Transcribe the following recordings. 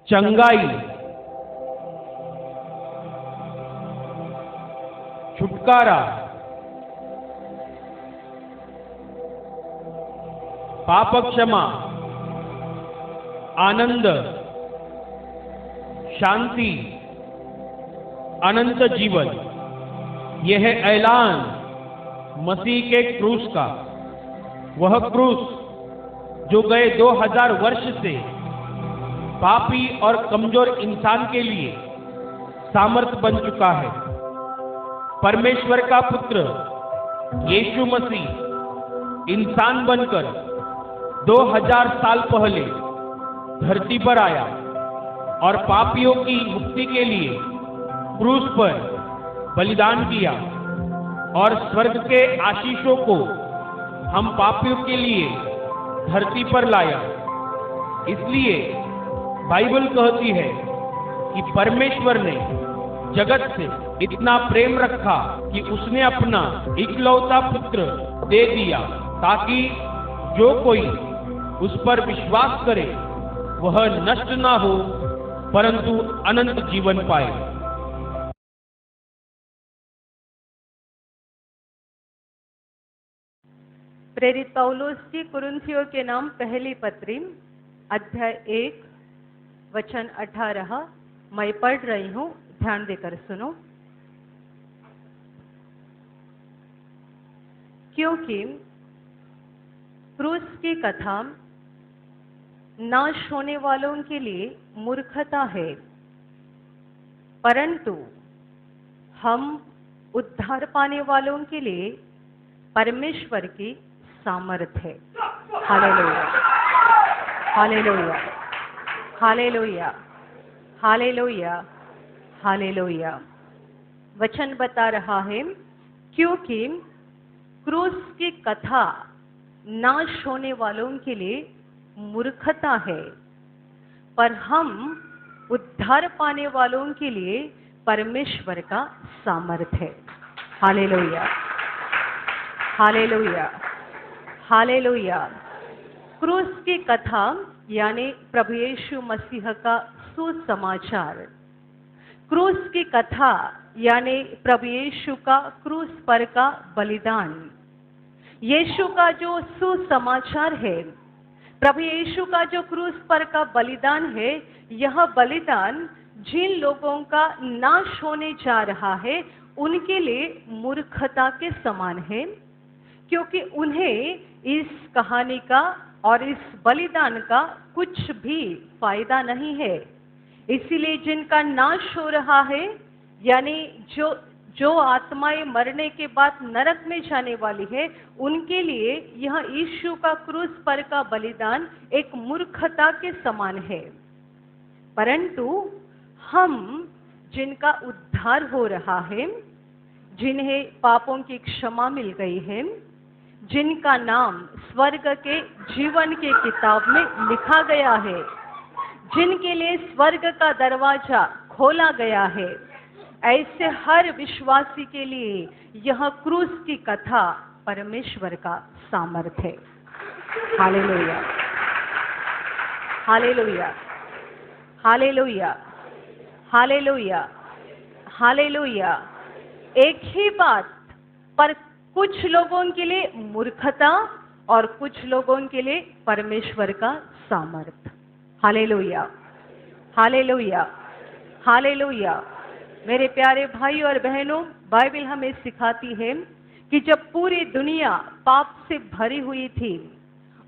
चंगाई, छुटकारा, पाप क्षमा, आनंद, शांति, अनंत जीवन। यह है ऐलान मसीह के क्रूस का, वह क्रूस जो गए 2000 वर्ष से पापी और कमजोर इंसान के लिए सामर्थ बन चुका है। परमेश्वर का पुत्र यीशु मसीह इंसान बनकर 2000 साल पहले धरती पर आया और पापियों की मुक्ति के लिए क्रूस पर बलिदान किया और स्वर्ग के आशीषों को हम पापियों के लिए धरती पर लाया। इसलिए बाइबल कहती है कि परमेश्वर ने जगत से इतना प्रेम रखा कि उसने अपना इकलौता पुत्र दे दिया, ताकि जो कोई उस पर विश्वास करे वह नष्ट ना हो परंतु अनंत जीवन पाए। प्रेरित पौलुस की कुरिन्थियों के नाम पहली पत्री अध्याय 1 वचन 18 मैं पढ़ रही हूँ, ध्यान देकर सुनो। क्योंकि क्रूस की कथा नाश होने वालों के लिए मूर्खता है, परंतु हम उद्धार पाने वालों के लिए परमेश्वर की सामर्थ है। Hallelujah, hallelujah, hallelujah, hallelujah, hallelujah. वचन बता रहा है क्योंकि क्रूस की कथा नाश होने वालों के लिए मूर्खता है, पर हम उद्धार पाने वालों के लिए परमेश्वर का सामर्थ है। Hallelujah, hallelujah, hallelujah. क्रूस की कथा यानी प्रभु यीशु मसीह का सुसमाचार, क्रूस की कथा यानी प्रभु यीशु का क्रूस पर का बलिदान। यीशु का जो सुसमाचार है, प्रभु यीशु का जो क्रूस पर का बलिदान है, यह बलिदान जिन लोगों का नाश होने जा रहा है उनके लिए मूर्खता के समान है, क्योंकि उन्हें इस कहानी का और इस बलिदान का कुछ भी फायदा नहीं है। इसीलिए जिनका नाश हो रहा है, यानी जो आत्माएं मरने के बाद नरक में जाने वाली है, उनके लिए यह यीशु का क्रूस पर का बलिदान एक मूर्खता के समान है। परंतु हम जिनका उद्धार हो रहा है, जिन्हें पापों की क्षमा मिल गई है, जिनका नाम स्वर्ग के जीवन के किताब में लिखा गया है, जिनके लिए स्वर्ग का दरवाजा खोला गया है, ऐसे हर विश्वासी के लिए यह क्रूस की कथा परमेश्वर का सामर्थ है। Hallelujah, hallelujah, hallelujah, hallelujah, hallelujah. एक ही बात, पर कुछ लोगों के लिए मूर्खता और कुछ लोगों के लिए परमेश्वर का सामर्थ। Hallelujah, hallelujah, hallelujah. मेरे प्यारे भाई और बहनों, बाइबल हमें सिखाती है कि जब पूरी दुनिया पाप से भरी हुई थी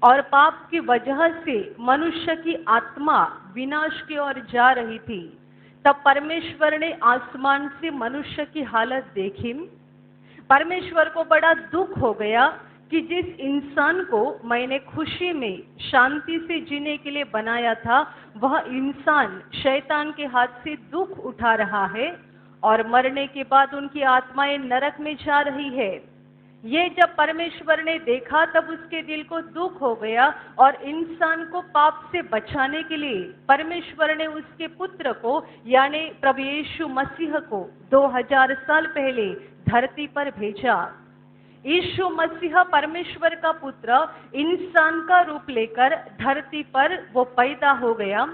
और पाप की वजह से मनुष्य की आत्मा विनाश की ओर जा रही थी, तब परमेश्वर ने आसमान से मनुष्य की हालत देखी। परमेश्वर को बड़ा दुख हो गया कि जिस इंसान को मैंने खुशी में शांति से जीने के लिए बनाया था, वह इंसान शैतान के हाथ से दुख उठा रहा है और मरने के बाद उनकी आत्माएं नरक में जा रही है। ये जब परमेश्वर ने देखा तब उसके दिल को दुख हो गया और इंसान को पाप से बचाने के लिए परमेश्वर ने उसके पुत्र को यानी प्रभु यीशु मसीह को 2000 साल पहले धरती पर भेजा। यीशु मसीह परमेश्वर का पुत्र इंसान का रूप लेकर धरती पर वो पैदा हो गया।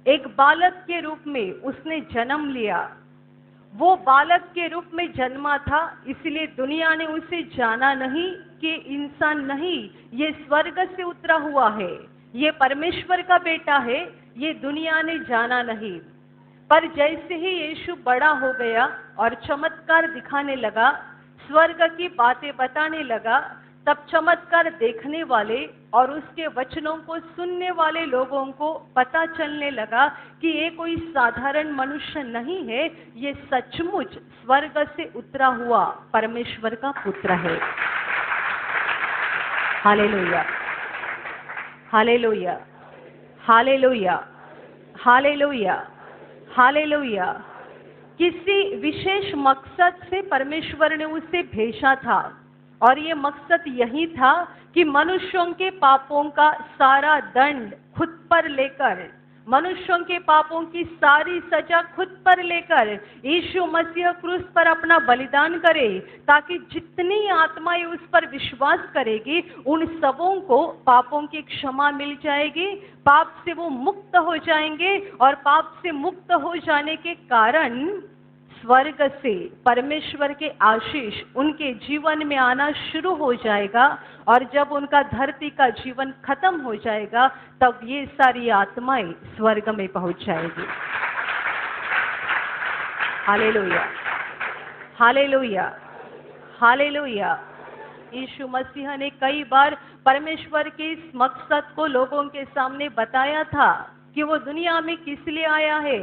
एक बालक के रूप में उसने जन्म लिया। वो बालक के रूप में जन्मा था, इसलिए दुनिया ने उसे जाना नहीं कि इंसान नहीं, ये स्वर्ग से उतरा हुआ है, ये परमेश्वर का बेटा है, ये दुनिया ने जाना नहीं। पर जैसे ही यीशु बड़ा हो गया और चमत्कार दिखाने लगा, स्वर्ग की बातें बताने लगा, तब चमत्कार देखने वाले और उसके वचनों को सुनने वाले लोगों को पता चलने लगा कि ये कोई साधारण मनुष्य नहीं है, ये सचमुच स्वर्ग से उतरा हुआ परमेश्वर का पुत्र है। Hallelujah, hallelujah, hallelujah, hallelujah, hallelujah. किसी विशेष मकसद से परमेश्वर ने उसे भेजा था, और ये मकसद यही था कि मनुष्यों के पापों का सारा दंड खुद पर लेकर, मनुष्यों के पापों की सारी सजा खुद पर लेकर यीशु मसीह क्रूस पर अपना बलिदान करे, ताकि जितनी आत्माएं उस पर विश्वास करेगी उन सबों को पापों की क्षमा मिल जाएगी, पाप से वो मुक्त हो जाएंगे, और पाप से मुक्त हो जाने के कारण स्वर्ग से परमेश्वर के आशीष उनके जीवन में आना शुरू हो जाएगा। और जब उनका धरती का जीवन खत्म हो जाएगा, तब ये सारी आत्माएं स्वर्ग में पहुंच जाएगी। Hallelujah, hallelujah, hallelujah. यीशु मसीह ने कई बार परमेश्वर के इस मकसद को लोगों के सामने बताया था कि वो दुनिया में किस लिए आया है।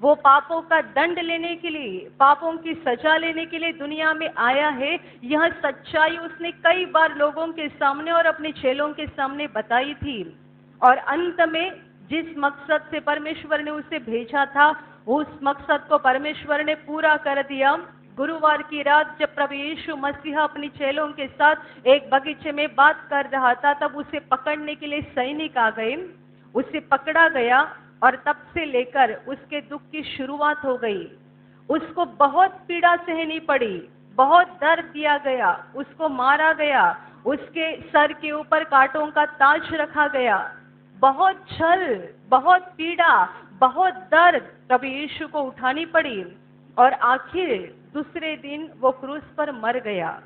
वो पापों का दंड लेने के लिए, पापों की सजा लेने के लिए दुनिया में आया है। यह सच्चाई उसने कई बार लोगों के सामने और अपने चेलों के सामने बताई थी। और अंत में जिस मकसद से परमेश्वर ने उसे भेजा था, उस मकसद को परमेश्वर ने पूरा कर दिया। गुरुवार की रात जब प्रभु यीशु मसीह अपने चेलों के साथ एक बगीचे में बात कर रहा था, तब उसे पकड़ने के लिए सैनिक आ गए। उसे पकड़ा गया और तब से लेकर उसके दुख की शुरुआत हो गई। उसको बहुत पीड़ा सहनी पड़ी, बहुत दर्द दिया गया, उसको मारा गया, उसके सर के ऊपर कांटों का ताज रखा गया। बहुत छल, बहुत पीड़ा, बहुत दर्द प्रभु यीशु को उठानी पड़ी, और आखिर दूसरे दिन वो क्रूस पर मर गया।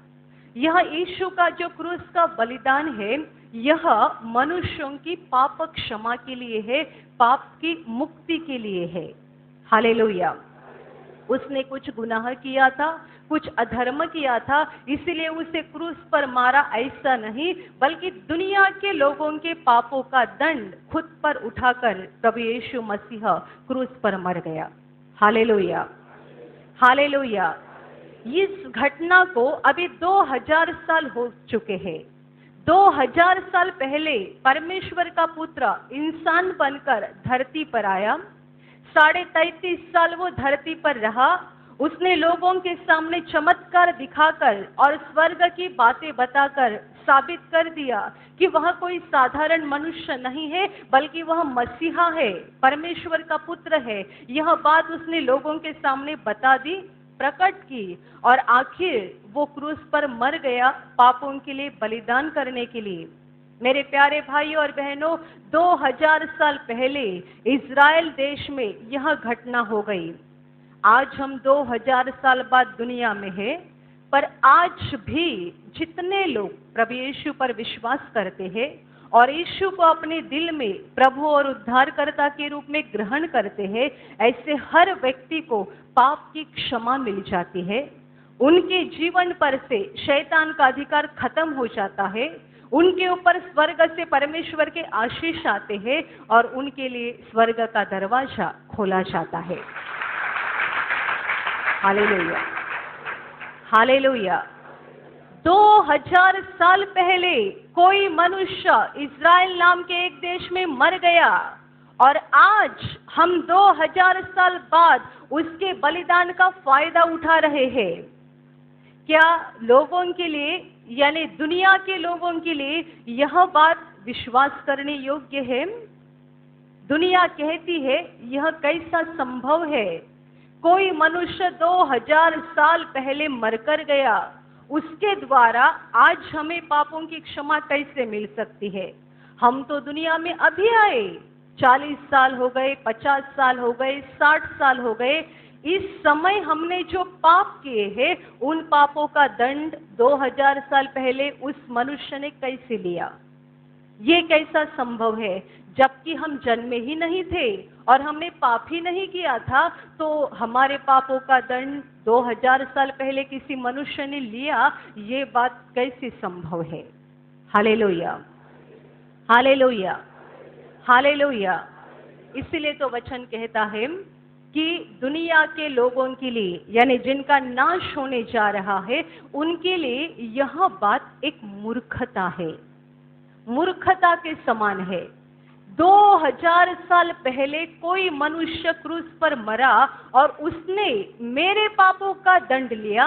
यह यीशु का जो क्रूस का बलिदान है, यह मनुष्यों की पाप क्षमा के लिए है, पाप की मुक्ति के लिए है। हालेलुया। उसने कुछ गुनाह किया था, कुछ अधर्म किया था, इसलिए उसे क्रूस पर मारा, ऐसा नहीं, बल्कि दुनिया के लोगों के पापों का दंड खुद पर उठाकर प्रभु यीशु मसीह क्रूस पर मर गया। Hallelujah, hallelujah. इस घटना को अभी 2000 साल हो चुके हैं। 2000 साल पहले परमेश्वर का पुत्र इंसान बनकर धरती पर आया। 33.5 साल वो धरती पर रहा। उसने लोगों के सामने चमत्कार दिखाकर और स्वर्ग की बातें बताकर साबित कर दिया कि वह कोई साधारण मनुष्य नहीं है, बल्कि वह मसीहा है, परमेश्वर का पुत्र है। यह बात उसने लोगों के सामने बता दी, प्रकट की, और आखिर वो क्रूस पर मर गया पापों के लिए बलिदान करने के लिए। मेरे प्यारे भाई और बहनों, 2000 साल पहले इज़राइल देश में यह घटना हो गई। आज हम 2000 साल बाद दुनिया में हैं, पर आज भी जितने लोग प्रभु यीशु पर विश्वास करते हैं और यीशु को अपने दिल में प्रभु और उद्धारकर्ता के रूप में ग्रहण करते हैं, ऐसे हर व्यक्ति को पाप की क्षमा मिल जाती है। उनके जीवन पर से शैतान का अधिकार खत्म हो जाता है। उनके ऊपर स्वर्ग से परमेश्वर के आशीष आते हैं और उनके लिए स्वर्ग का दरवाजा खोला जाता है। Hallelujah, hallelujah. 2000 साल पहले कोई मनुष्य इज़राइल नाम के एक देश में मर गया, और आज हम 2000 साल बाद उसके बलिदान का फायदा उठा रहे हैं। क्या लोगों के लिए, यानी दुनिया के लोगों के लिए यह बात विश्वास करने योग्य है? दुनिया कहती है यह कैसा संभव है? कोई मनुष्य 2000 साल पहले मरकर गया, उसके द्वारा आज हमें पापों की क्षमा कैसे मिल सकती है? हम तो दुनिया में अभी आए, 40 साल हो गए, 50 साल हो गए, 60 साल हो गए, इस समय हमने जो पाप किए हैं उन पापों का दंड 2000 साल पहले उस मनुष्य ने कैसे लिया? ये कैसा संभव है? जबकि हम जन्मे ही नहीं थे और हमने पाप ही नहीं किया था, तो हमारे पापों का दंड 2000 साल पहले किसी मनुष्य ने लिया, ये बात कैसे संभव है? Hallelujah, hallelujah, hallelujah. इसलिए तो वचन कहता है कि दुनिया के लोगों के लिए, यानी जिनका नाश होने जा रहा है, उनके लिए यह बात एक मूर्खता है, मूर्खता के समान है। 2000 साल पहले कोई मनुष्य क्रूस पर मरा और उसने मेरे पापों का दंड लिया,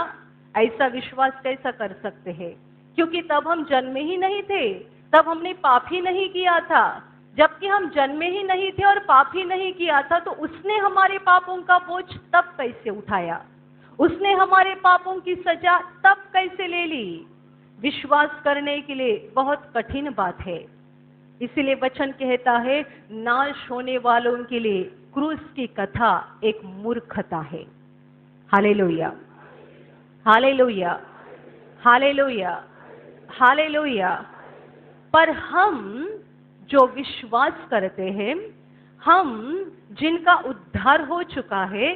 ऐसा विश्वास कैसा कर सकते हैं? क्योंकि तब हम जन्मे ही नहीं थे, तब हमने पाप ही नहीं किया था। जबकि हम जन्मे ही नहीं थे और पाप ही नहीं किया था, तो उसने हमारे पापों का बोझ तब कैसे उठाया? उसने हमारे पापों की सजा तब कैसे ले ली? विश्वास करने के लिए बहुत कठिन बात है। इसलिए वचन कहता है, नाश होने वालों के लिए क्रूस की कथा एक मूर्खता है। Hallelujah, hallelujah, hallelujah, hallelujah. पर हम जो विश्वास करते हैं, हम जिनका उद्धार हो चुका है,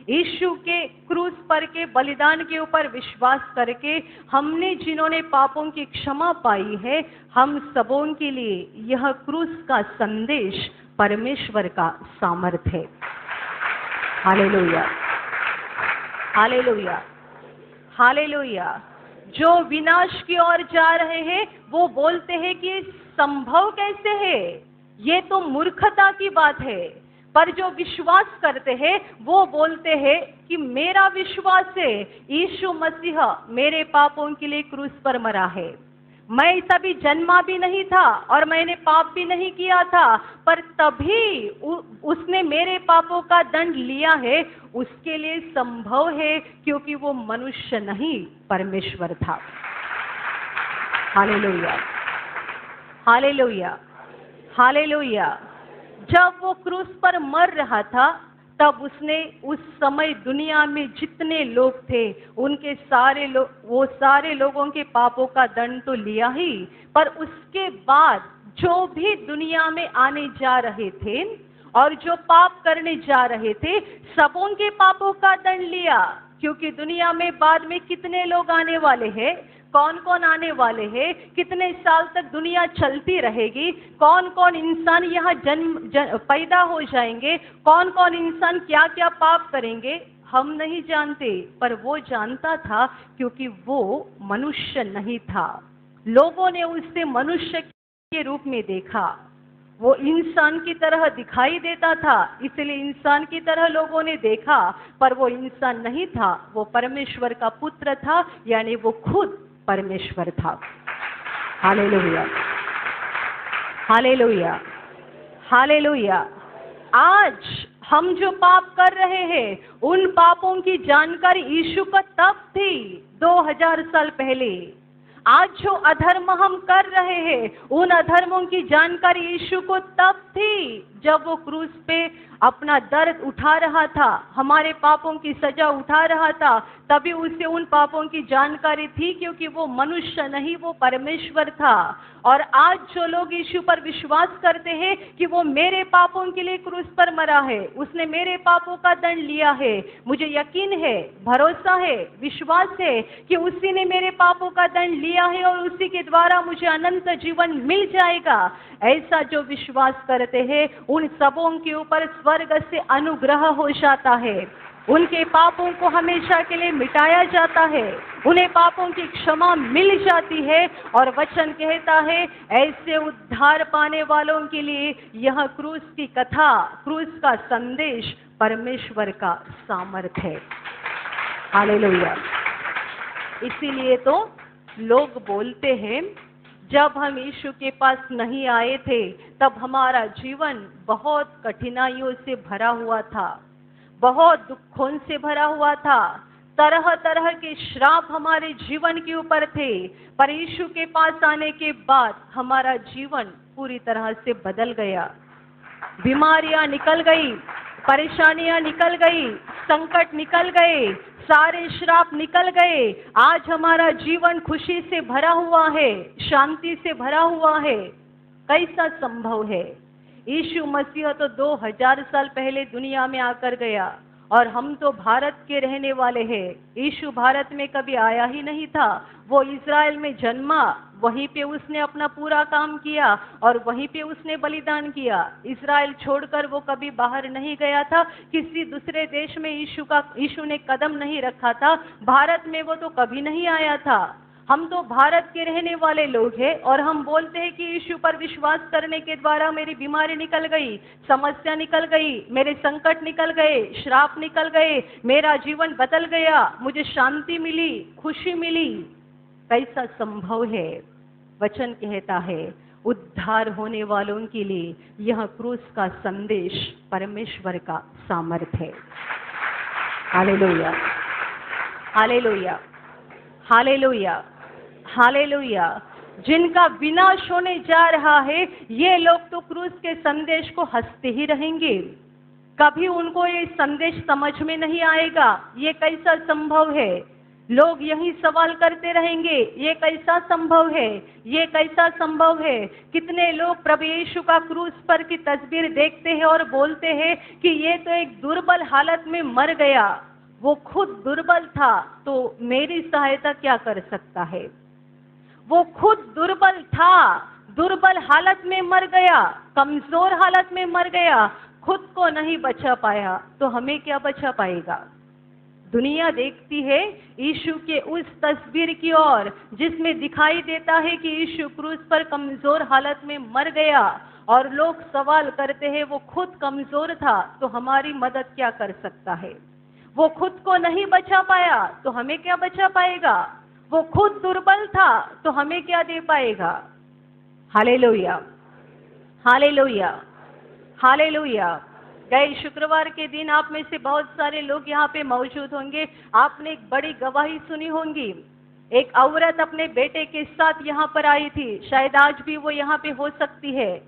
यीशु के क्रूस पर के बलिदान के ऊपर विश्वास करके हमने जिन्होंने पापों की क्षमा पाई है, हम सबों के लिए यह क्रूस का संदेश परमेश्वर का सामर्थ है। Hallelujah, hallelujah, hallelujah. जो विनाश की ओर जा रहे हैं वो बोलते हैं कि संभव कैसे है, ये तो मूर्खता की बात है। पर जो विश्वास करते हैं वो बोलते हैं कि मेरा विश्वास है, यीशु मसीह मेरे पापों के लिए क्रूस पर मरा है। मैं तभी जन्मा भी नहीं था और मैंने पाप भी नहीं किया था, पर तभी उसने मेरे पापों का दंड लिया है। उसके लिए संभव है क्योंकि वो मनुष्य नहीं, परमेश्वर था। Hallelujah, hallelujah, hallelujah. जब वो क्रूस पर मर रहा था, तब उसने उस समय दुनिया में जितने लोग थे उनके वो सारे लोगों के पापों का दंड तो लिया ही, पर उसके बाद जो भी दुनिया में आने जा रहे थे और जो पाप करने जा रहे थे, सबों के पापों का दंड लिया। क्योंकि दुनिया में बाद में कितने लोग आने वाले हैं, कौन कौन आने वाले हैं, कितने साल तक दुनिया चलती रहेगी, कौन कौन इंसान यहाँ पैदा हो जाएंगे, कौन कौन इंसान क्या क्या पाप करेंगे, हम नहीं जानते। पर वो जानता था क्योंकि वो मनुष्य नहीं था। लोगों ने उसे मनुष्य के रूप में देखा, वो इंसान की तरह दिखाई देता था, इसलिए इंसान की तरह लोगों ने देखा, पर वो इंसान नहीं था, वो परमेश्वर का पुत्र था, यानी वो खुद परमेश्वर था। Hallelujah, hallelujah, hallelujah. आज हम जो पाप कर रहे हैं, उन पापों की जानकारी यीशु को तब थी 2000 साल पहले। आज जो अधर्म हम कर रहे हैं, उन अधर्मों की जानकारी यीशु को तब थी जब वो क्रूस पे अपना दर्द उठा रहा था, हमारे पापों की सजा उठा रहा था। तभी उसे उन पापों की जानकारी थी क्योंकि वो मनुष्य नहीं, वो परमेश्वर था। और आज जो लोग यीशु पर विश्वास करते हैं कि वो मेरे पापों के लिए क्रूस पर मरा है, उसने मेरे पापों का दंड लिया है, मुझे यकीन है, भरोसा है, विश्वास है कि उसी ने मेरे पापों का दंड लिया है और उसी के द्वारा मुझे अनंत जीवन मिल जाएगा। ऐसा जो विश्वास करते हैं उन सबों के ऊपर स्वर्ग से अनुग्रह हो जाता है, उनके पापों को हमेशा के लिए मिटाया जाता है, उन्हें पापों की क्षमा मिल जाती है। और वचन कहता है ऐसे उद्धार पाने वालों के लिए यह क्रूस की कथा, क्रूस का संदेश परमेश्वर का सामर्थ है। हालेलुया। इसीलिए तो लोग बोलते हैं जब हम यीशु के पास नहीं आए थे तब हमारा जीवन बहुत कठिनाइयों से भरा हुआ था, बहुत दुखों से भरा हुआ था, तरह तरह के श्राप हमारे जीवन के ऊपर थे। पर यीशु के पास आने के बाद हमारा जीवन पूरी तरह से बदल गया। बीमारियां निकल गई, परेशानियां निकल गई, संकट निकल गए, सारे श्राप निकल गए। आज हमारा जीवन खुशी से भरा हुआ है, शांति से भरा हुआ है। कैसा संभव है? यीशु मसीह तो 2000 साल पहले दुनिया में आकर गया और हम तो भारत के रहने वाले हैं। यीशु भारत में कभी आया ही नहीं था। वो इज़राइल में जन्मा, वहीं पे उसने अपना पूरा काम किया और वहीं पे उसने बलिदान किया। इज़राइल छोड़कर वो कभी बाहर नहीं गया था, किसी दूसरे देश में यीशु ने कदम नहीं रखा था। भारत में वो तो कभी नहीं आया था। हम तो भारत के रहने वाले लोग हैं और हम बोलते हैं कि यीशु पर विश्वास करने के द्वारा मेरी बीमारी निकल गई, समस्या निकल गई, मेरे संकट निकल गए, श्राप निकल गए, मेरा जीवन बदल गया, मुझे शांति मिली, खुशी मिली। कैसा संभव है? वचन कहता है उद्धार होने वालों के लिए यह क्रूस का संदेश परमेश्वर का सामर्थ्य है। Hallelujah, hallelujah, hallelujah, hallelujah. जिनका विनाश होने जा रहा है, ये लोग तो क्रूस के संदेश को हंसते ही रहेंगे। कभी उनको ये संदेश समझ में नहीं आएगा। ये कैसा संभव है? लोग यही सवाल करते रहेंगे, ये कैसा संभव है, ये कैसा संभव है। कितने लोग प्रभु यीशु का क्रूस पर की तस्वीर देखते हैं और बोलते हैं कि ये तो एक दुर्बल हालत में मर गया। वो खुद दुर्बल था तो मेरी सहायता क्या कर सकता है? वो खुद दुर्बल था, दुर्बल हालत में मर गया, कमजोर हालत में मर गया, खुद को नहीं बचा पाया तो हमें क्या बचा पाएगा? दुनिया देखती है यीशु के उस तस्वीर की ओर जिसमें दिखाई देता है कि यीशु क्रूस पर कमजोर हालत में मर गया और लोग सवाल करते हैं वो खुद कमजोर था तो हमारी मदद क्या कर सकता है? वो खुद को नहीं बचा पाया तो हमें क्या बचा पाएगा? वो खुद दुर्बल था तो हमें क्या दे पाएगा? Hallelujah, hallelujah, hallelujah. गए शुक्रवार के दिन आप में से बहुत सारे लोग यहाँ पे मौजूद होंगे। आपने एक बड़ी गवाही सुनी होंगी। एक औरत अपने बेटे के साथ यहाँ पर आई थी, शायद आज भी वो यहाँ पे हो सकती है।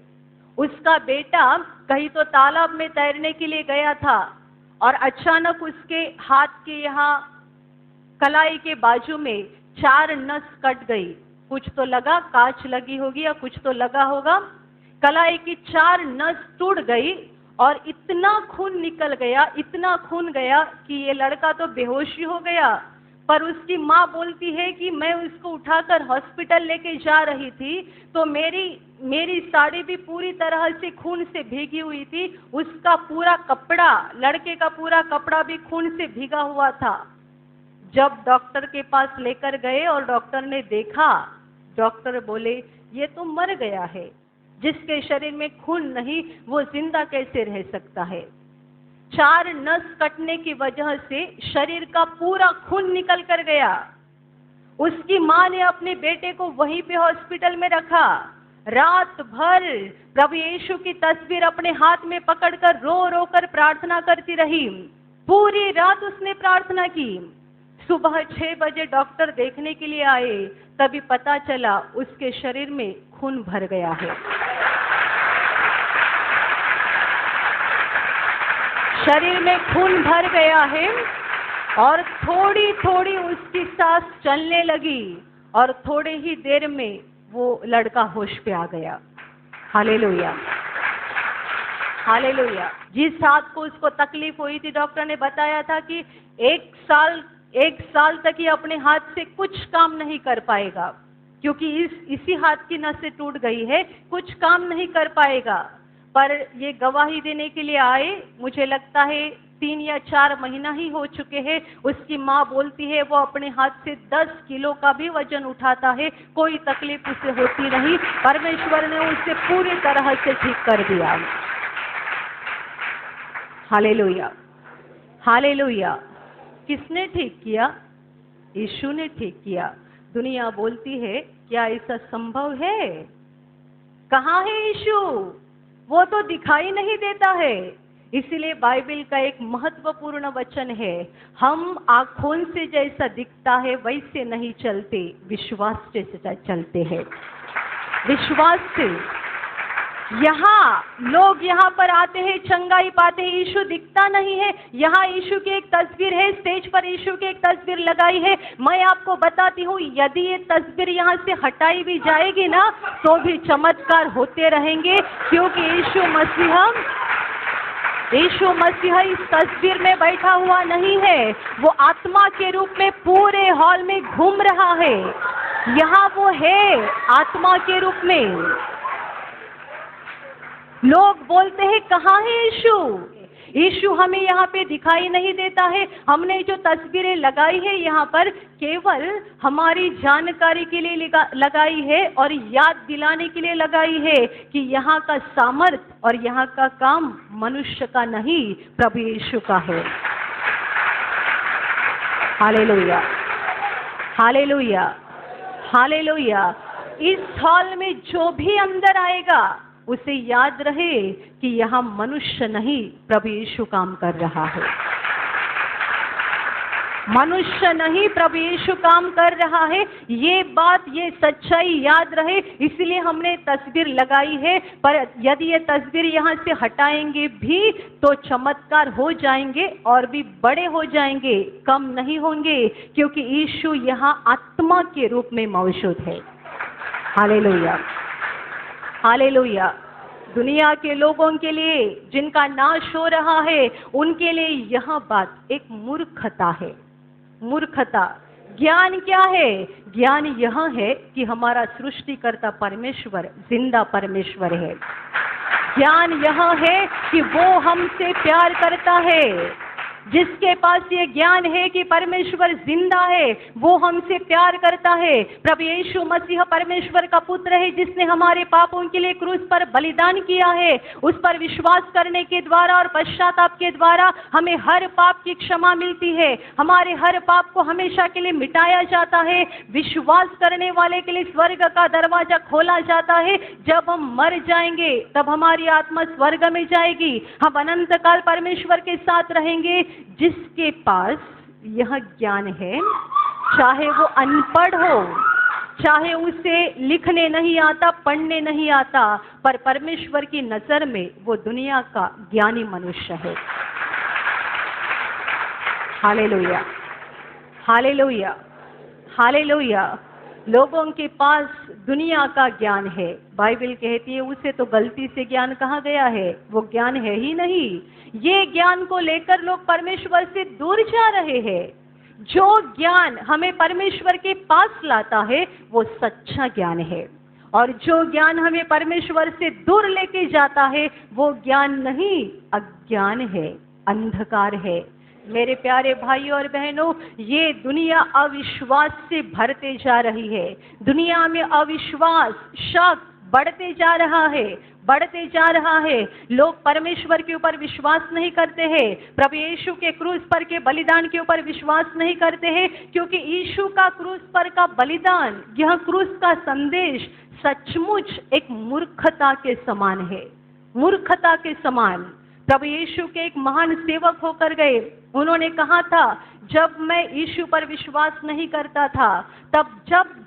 उसका बेटा कहीं तो तालाब में तैरने के लिए गया था और अचानक उसके हाथ के यहाँ कलाई के बाजू में 4 नस कट गई। कुछ तो लगा, कांच लगी होगी या कुछ तो लगा होगा। कलाई की 4 नस टूट गई और इतना खून निकल गया, इतना खून गया कि ये लड़का तो बेहोशी हो गया। पर उसकी माँ बोलती है कि मैं उसको उठाकर हॉस्पिटल लेके जा रही थी तो मेरी साड़ी भी पूरी तरह से खून से भीगी हुई थी। उसका पूरा कपड़ा, लड़के का पूरा कपड़ा भी खून से भीगा हुआ था। जब डॉक्टर के पास लेकर गए और डॉक्टर ने देखा, डॉक्टर बोले ये तो मर गया है, जिसके शरीर में खून नहीं वो जिंदा कैसे रह सकता है? 4 नस कटने की वजह से शरीर का पूरा खून निकल कर गया। उसकी माँ ने अपने बेटे को वहीं पे हॉस्पिटल में रखा। रात भर प्रभु यीशु की तस्वीर अपने हाथ में पकड़कर रो रो कर प्रार्थना करती रही। पूरी रात उसने प्रार्थना की। सुबह 6 बजे डॉक्टर देखने के लिए आए, तभी पता चला उसके शरीर में खून भर गया है। शरीर में खून भर गया है और थोड़ी थोड़ी उसकी सांस चलने लगी और थोड़े ही देर में वो लड़का होश पे आ गया। Hallelujah, hallelujah. जिस हाथ को उसको तकलीफ हुई थी, डॉक्टर ने बताया था कि 1 साल तक ये अपने हाथ से कुछ काम नहीं कर पाएगा, क्योंकि इसी हाथ की नसें टूट गई है, कुछ काम नहीं कर पाएगा। पर ये गवाही देने के लिए आए, मुझे लगता है 3 या 4 महीना ही हो चुके हैं। उसकी माँ बोलती है वो अपने हाथ से 10 किलो का भी वजन उठाता है, कोई तकलीफ उसे होती नहीं। परमेश्वर ने उसे पूरी तरह से ठीक कर दिया। Hallelujah, hallelujah. किसने ठीक किया? यीशु ने ठीक किया। दुनिया बोलती है क्या ऐसा संभव है? कहाँ है यीशु? वो तो दिखाई नहीं देता है। इसीलिए बाइबल का एक महत्वपूर्ण वचन है, हम आँखों से जैसा दिखता है वैसे नहीं चलते, विश्वास से चलते हैं। विश्वास से, यहाँ लोग यहाँ पर आते हैं, चंगाई पाते हैं, यीशु दिखता नहीं है। यहाँ यीशु की एक तस्वीर है, स्टेज पर यीशु की एक तस्वीर लगाई है। मैं आपको बताती हूँ, यदि ये तस्वीर यहाँ से हटाई भी जाएगी ना, तो भी चमत्कार होते रहेंगे, क्योंकि यीशु मसीह इस तस्वीर में बैठा हुआ नहीं है, वो आत्मा के रूप में पूरे हॉल में घूम रहा है। यहाँ वो है आत्मा के रूप में। लोग बोलते हैं, कहाँ है यीशु? यीशु हमें यहाँ पे दिखाई नहीं देता है। हमने जो तस्वीरें लगाई है यहाँ पर, केवल हमारी जानकारी के लिए लगाई है और याद दिलाने के लिए लगाई है कि यहाँ का सामर्थ और यहाँ का काम मनुष्य का नहीं, प्रभु यीशु का है। Hallelujah, hallelujah, hallelujah. इस हॉल में जो भी अंदर आएगा, उसे याद रहे कि यहाँ मनुष्य नहीं, प्रभु यीशु काम कर रहा है। मनुष्य नहीं, प्रभु यीशु काम कर रहा है। ये बात, ये सच्चाई याद रहे, इसलिए हमने तस्वीर लगाई है। पर यदि ये तस्वीर यहाँ से हटाएंगे भी तो चमत्कार हो जाएंगे और भी बड़े हो जाएंगे, कम नहीं होंगे, क्योंकि यीशु यहाँ आत्मा के रूप में मौजूद है। Hallelujah, hallelujah. दुनिया के लोगों के लिए, जिनका नाश हो रहा है, उनके लिए यह बात एक मूर्खता है। मूर्खता। ज्ञान क्या है? ज्ञान यह है कि हमारा सृष्टिकर्ता परमेश्वर जिंदा परमेश्वर है। ज्ञान यह है कि वो हमसे प्यार करता है। जिसके पास ये ज्ञान है कि परमेश्वर जिंदा है, वो हमसे प्यार करता है। प्रभु यीशु मसीह परमेश्वर का पुत्र है, जिसने हमारे पापों के लिए क्रूस पर बलिदान किया है। उस पर विश्वास करने के द्वारा और पश्चाताप के द्वारा हमें हर पाप की क्षमा मिलती है। हमारे हर पाप को हमेशा के लिए मिटाया जाता है। विश्वास करने वाले के लिए स्वर्ग का दरवाजा खोला जाता है। जब हम मर जाएंगे तब हमारी आत्मा स्वर्ग में जाएगी। हम अनंत काल परमेश्वर के साथ रहेंगे। जिसके पास यह ज्ञान है, चाहे वो अनपढ़ हो, चाहे उसे लिखने नहीं आता, पढ़ने नहीं आता, पर परमेश्वर की नजर में वो दुनिया का ज्ञानी मनुष्य है। Hallelujah, hallelujah, hallelujah. लोगों के पास दुनिया का ज्ञान है। बाइबल कहती है उसे तो गलती से ज्ञान कहा गया है, वो ज्ञान है ही नहीं। ये ज्ञान को लेकर लोग परमेश्वर से दूर जा रहे हैं। जो ज्ञान हमें परमेश्वर के पास लाता है वो सच्चा ज्ञान है, और जो ज्ञान हमें परमेश्वर से दूर लेके जाता है वो ज्ञान नहीं, अज्ञान है, अंधकार है। मेरे प्यारे भाइयों और बहनों, ये दुनिया अविश्वास से भरते जा रही है। दुनिया में अविश्वास, शक बढ़ते जा रहा है, बढ़ते जा रहा है। लोग परमेश्वर के ऊपर विश्वास नहीं करते हैं। प्रभु यीशु के क्रूस पर के बलिदान के ऊपर विश्वास नहीं करते हैं, क्योंकि यीशु का क्रूस पर का बलिदान, यह क्रूस का संदेश सचमुच एक मूर्खता के समान है। मूर्खता के समान। प्रभु यीशु के एक महान सेवक होकर गए। उन्होंने कहा था, जब मैं यीशु पर विश्वास नहीं करता था, तब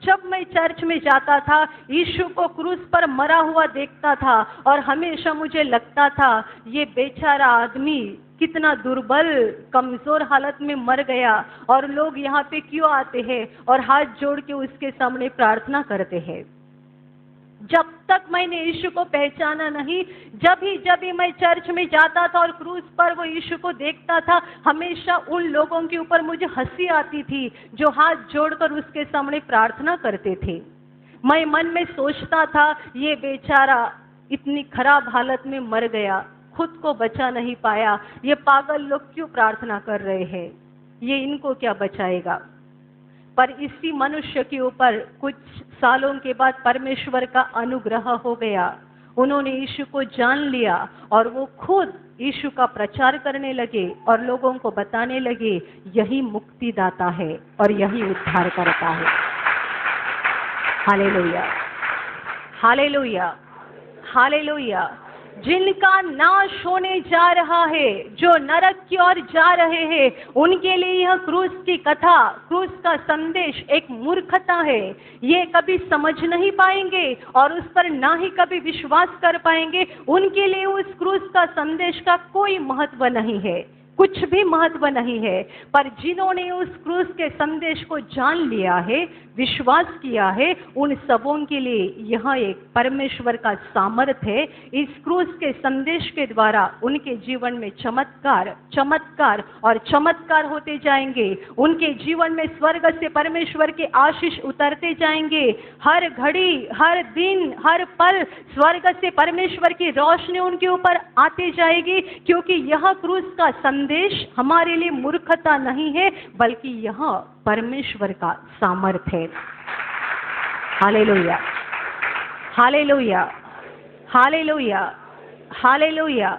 जब मैं चर्च में जाता था, यीशु को क्रूस पर मरा हुआ देखता था, और हमेशा मुझे लगता था ये बेचारा आदमी कितना दुर्बल, कमजोर हालत में मर गया, और लोग यहाँ पे क्यों आते हैं और हाथ जोड़ के उसके सामने प्रार्थना करते हैं। जब तक मैंने यीशु को पहचाना नहीं, जब ही मैं चर्च में जाता था और क्रूस पर वो यीशु को देखता था, हमेशा उन लोगों के ऊपर मुझे हंसी आती थी जो हाथ जोड़कर उसके सामने प्रार्थना करते थे। मैं मन में सोचता था, ये बेचारा इतनी खराब हालत में मर गया, खुद को बचा नहीं पाया, ये पागल लोग क्यों प्रार्थना कर रहे हैं, ये इनको क्या बचाएगा। पर इसी मनुष्य के ऊपर कुछ सालों के बाद परमेश्वर का अनुग्रह हो गया। उन्होंने यीशु को जान लिया और वो खुद यीशु का प्रचार करने लगे और लोगों को बताने लगे, यही मुक्तिदाता है और यही उद्धार करता है। Hallelujah, hallelujah, hallelujah. जिनका नाश होने जा रहा है, जो नरक की ओर जा रहे हैं, उनके लिए यह क्रूस की कथा, क्रूस का संदेश एक मूर्खता है। ये कभी समझ नहीं पाएंगे और उस पर ना ही कभी विश्वास कर पाएंगे। उनके लिए उस क्रूस का संदेश का कोई महत्व नहीं है, कुछ भी महत्व नहीं है। पर जिन्होंने उस क्रूस के संदेश को जान लिया है, विश्वास किया है, उन सबों के लिए यह एक परमेश्वर का सामर्थ्य है। इस क्रूस के संदेश के द्वारा उनके जीवन में चमत्कार, चमत्कार और चमत्कार होते जाएंगे। उनके जीवन में स्वर्ग से परमेश्वर के आशीष उतरते जाएंगे। हर घड़ी, हर दिन, हर पल स्वर्ग से परमेश्वर की रोशनी उनके ऊपर आती जाएगी, क्योंकि यह क्रूस का संदेश हमारे लिए मूर्खता नहीं है, बल्कि यह परमेश्वर का सामर्थ्य है। Hallelujah, hallelujah, hallelujah, hallelujah.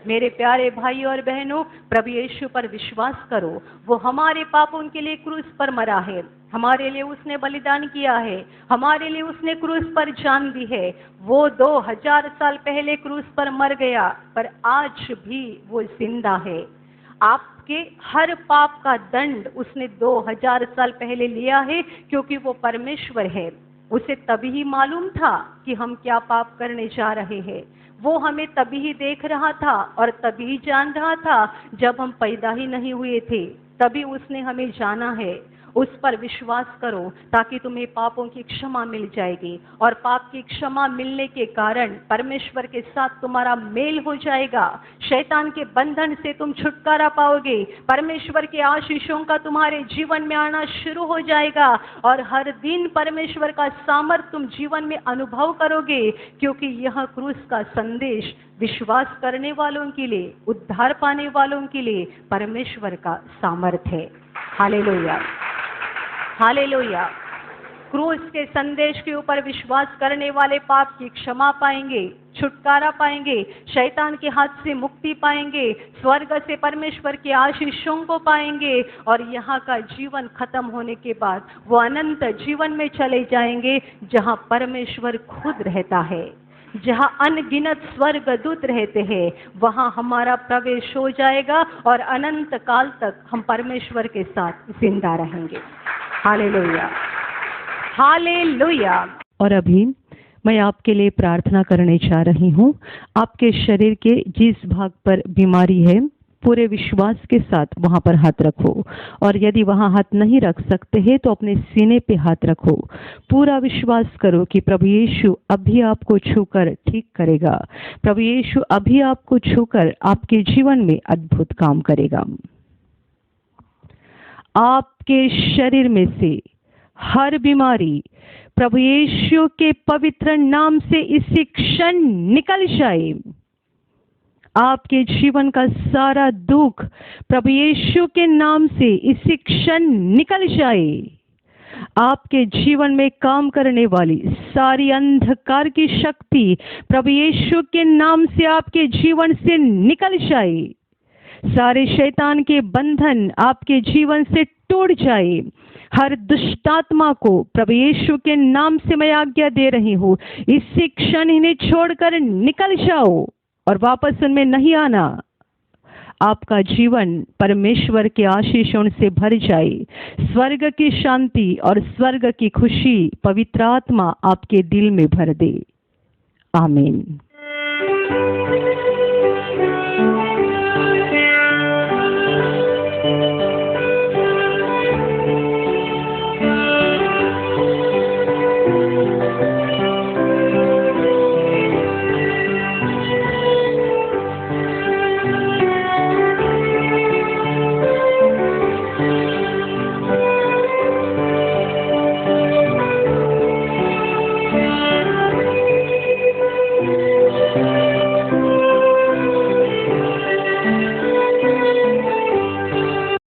मेरे प्यारे भाई और बहनों, प्रभु यीशु पर विश्वास करो। वो हमारे पापों के लिए क्रूस पर मरा है, हमारे लिए उसने बलिदान किया है, हमारे लिए उसने क्रूस पर जान दी है। वो 2000 साल पहले क्रूस पर मर गया, पर आज भी वो जिंदा है। आपके हर पाप का दंड उसने 2000 साल पहले लिया है, क्योंकि वो परमेश्वर है। उसे तभी ही मालूम था कि हम क्या पाप करने जा रहे हैं। वो हमें तभी ही देख रहा था और तभी ही जान रहा था जब हम पैदा ही नहीं हुए थे। तभी उसने हमें जाना है। उस पर विश्वास करो ताकि तुम्हें पापों की क्षमा मिल जाएगी, और पाप की क्षमा मिलने के कारण परमेश्वर के साथ तुम्हारा मेल हो जाएगा। शैतान के बंधन से तुम छुटकारा पाओगे। परमेश्वर के आशीषों का तुम्हारे जीवन में आना शुरू हो जाएगा, और हर दिन परमेश्वर का सामर्थ्य तुम जीवन में अनुभव करोगे, क्योंकि यह क्रूस का संदेश विश्वास करने वालों के लिए, उद्धार पाने वालों के लिए परमेश्वर का सामर्थ्य है। Hallelujah, hallelujah. क्रूस के संदेश के ऊपर विश्वास करने वाले पाप की क्षमा पाएंगे, छुटकारा पाएंगे, शैतान के हाथ से मुक्ति पाएंगे, स्वर्ग से परमेश्वर के आशीषों को पाएंगे, और यहाँ का जीवन खत्म होने के बाद वो अनंत जीवन में चले जाएंगे, जहाँ परमेश्वर खुद रहता है, जहाँ अनगिनत स्वर्ग दूत रहते हैं। वहाँ हमारा प्रवेश हो जाएगा और अनंत काल तक हम परमेश्वर के साथ जिंदा रहेंगे। Hallelujah, hallelujah. और अभी मैं आपके लिए प्रार्थना करने जा रही हूँ। आपके शरीर के जिस भाग पर बीमारी है, पूरे विश्वास के साथ वहां पर हाथ रखो, और यदि वहां हाथ नहीं रख सकते हैं तो अपने सीने पे हाथ रखो। पूरा विश्वास करो कि प्रभु यीशु अभी आपको छूकर ठीक करेगा। प्रभु यीशु अभी आपको छूकर आपके जीवन में अद्भुत काम करेगा। आपके शरीर में से हर बीमारी प्रभु यीशु के पवित्र नाम से इसी क्षण निकल जाए। आपके जीवन का सारा दुख प्रभु यीशु के नाम से इसी क्षण निकल जाए। आपके जीवन में काम करने वाली सारी अंधकार की शक्ति प्रभु यीशु के नाम से आपके जीवन से निकल जाए। सारे शैतान के बंधन आपके जीवन से टूट जाए। हर दुष्टात्मा को प्रभु यीशु के नाम से मैं आज्ञा दे रही हूँ, इसी क्षण इन्हें छोड़कर निकल जाओ और वापस उनमें नहीं आना। आपका जीवन परमेश्वर के आशीषों से भर जाए। स्वर्ग की शांति और स्वर्ग की खुशी पवित्र आत्मा आपके दिल में भर दे। आमीन।